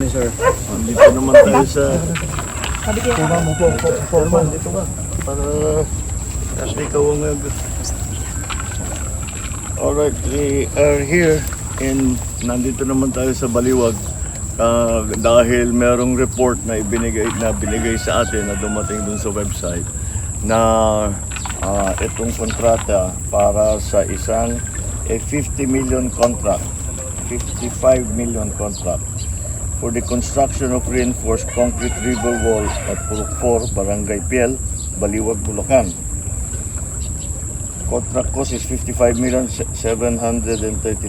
afternoon, sir. Dito naman tayo sa... Chairman, dito ka. Para... Kasi ikaw ang... Alright, we are here and nandito naman tayo sa Baliwag dahil merong report na binigay sa atin na dumating dun sa website na itong kontrata para sa isang 50 million contract, 55 million contract for the construction of reinforced concrete river wall at Purok 4, Barangay Piel, Baliwag, Bulacan. Contract cost is 55,730,911.60.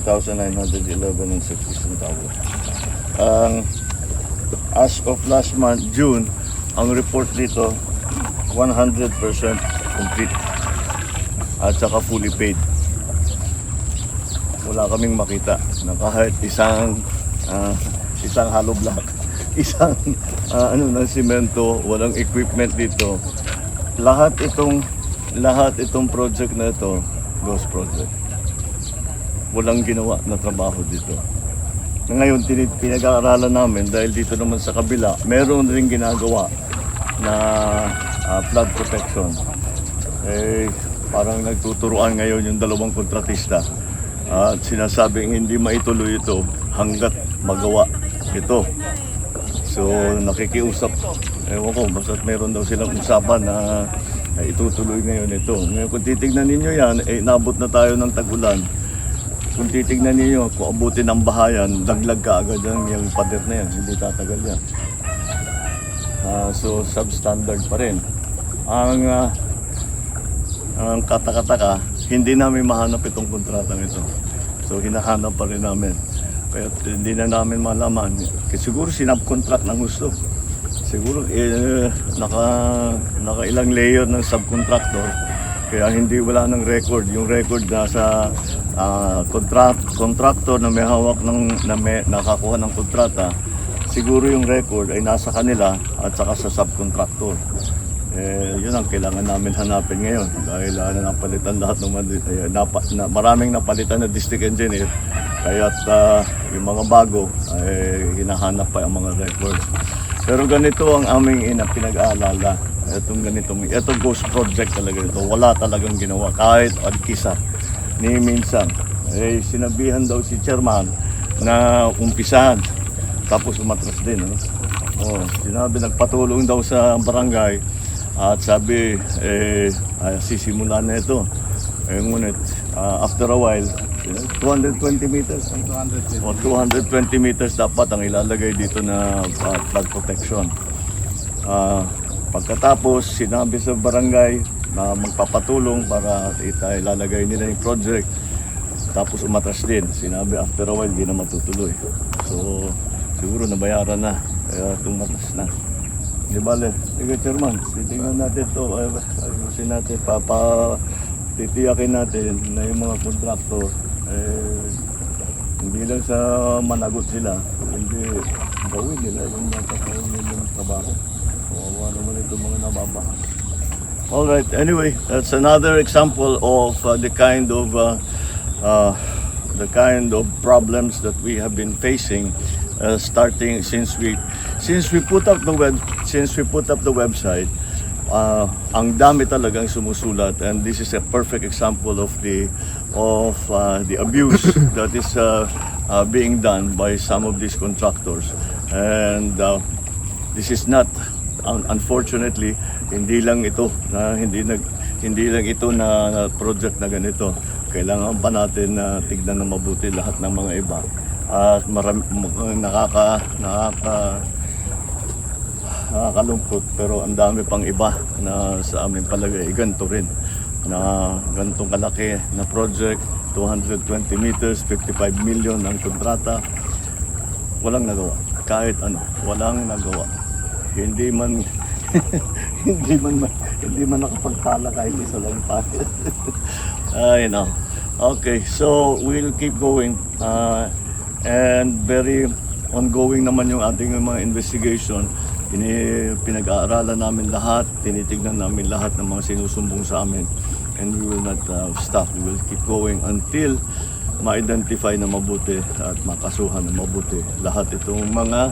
As of last month, June, ang report dito 100% complete at saka fully paid. Wala kaming makita na kahit isang hollow block, isang ng simento, walang equipment dito. Lahat itong project na ito, ghost project. Walang ginawa na trabaho dito. Ngayon, pinag-aaralan namin dahil dito naman sa kabila, meron rin ginagawa na flood protection. Parang nagtuturuan ngayon yung dalawang kontratista at sinasabing hindi maituloy ito hanggat magawa ito. So, nakikiusap. Ewan ko, basta't meron daw silang usapan na itutuloy ngayon ito. Ngayon, kung titignan ninyo yan, nabot na tayo ng tag-ulan. Kung titignan ninyo, kung abutin ng bahayan, daglag ka agad yung pader na yan. Hindi tatagal yan. So, substandard pa rin. Ang katakataka, hindi namin mahanap itong kontratang ito. So, hinahanap pa rin namin. Kaya hindi na namin malaman. Kasi siguro sinubcontract ng gusto. Siguro naka ilang layer ng subcontractor. Kaya wala ng record. Yung record nasa contractor na may hawak nakakuha ng kontrata. Siguro yung record ay nasa kanila at saka sa subcontractor. Yun ang kailangan namin hanapin ngayon dahil napalitan lahat ng maraming napalitan na district engineer. Kaya yung mga bago ay hinahanap pa ang mga records. Pero ganito ang aming pinag-aalala. Itong ghost project talaga ito. Wala talagang ginawa kahit adkisa ni minsan. Sinabihan daw si chairman na umpisahan. Tapos umatras din. Sinabi nagpatulong daw sa barangay at sabi sisimula na ito. Ngunit after a while 220 meters o 220 meters dapat ang ilalagay dito na flood protection. Pagkatapos sinabi sa barangay na magpapatulong para ilalagay nila yung project. Tapos umatras din. Sinabi after a while di na matutuloy. So siguro nabayaran na. Kaya tumatas na. Di bale, sige chairman, titingnan natin ito. Ayusin natin, titiyakin natin na yung mga kontraktor hindi lang sa managot sila, hindi gawin nila yung nakakawin nila ng trabaho. Kawawa naman ito mga nababaha. Alright, anyway, that's another example of the kind of problems that we have been facing starting since we put up the website. Ang dami talagang sumusulat, and this is a perfect example of the abuse that is being done by some of these contractors. And this is not, unfortunately, hindi lang ito na project na ganito. Kailangan pa natin na tignan na mabuti lahat ng mga iba. At nakakalungkot, pero ang dami pang iba na sa aming palagay ganito rin, na ganitong kalaki na project, 220 meters, 55 million ang kontrata. Walang nagawa, kahit ano, walang nagawa. Hindi man nakapagtala kahit isa lang pa. Okay, so we'll keep going and very ongoing naman yung ating mga investigation. Pinag-aaralan namin lahat, tinitignan namin lahat ng mga sinusumbong sa amin, and we will not stop. We will keep going until ma-identify na mabuti at makasuhan na mabuti lahat itong mga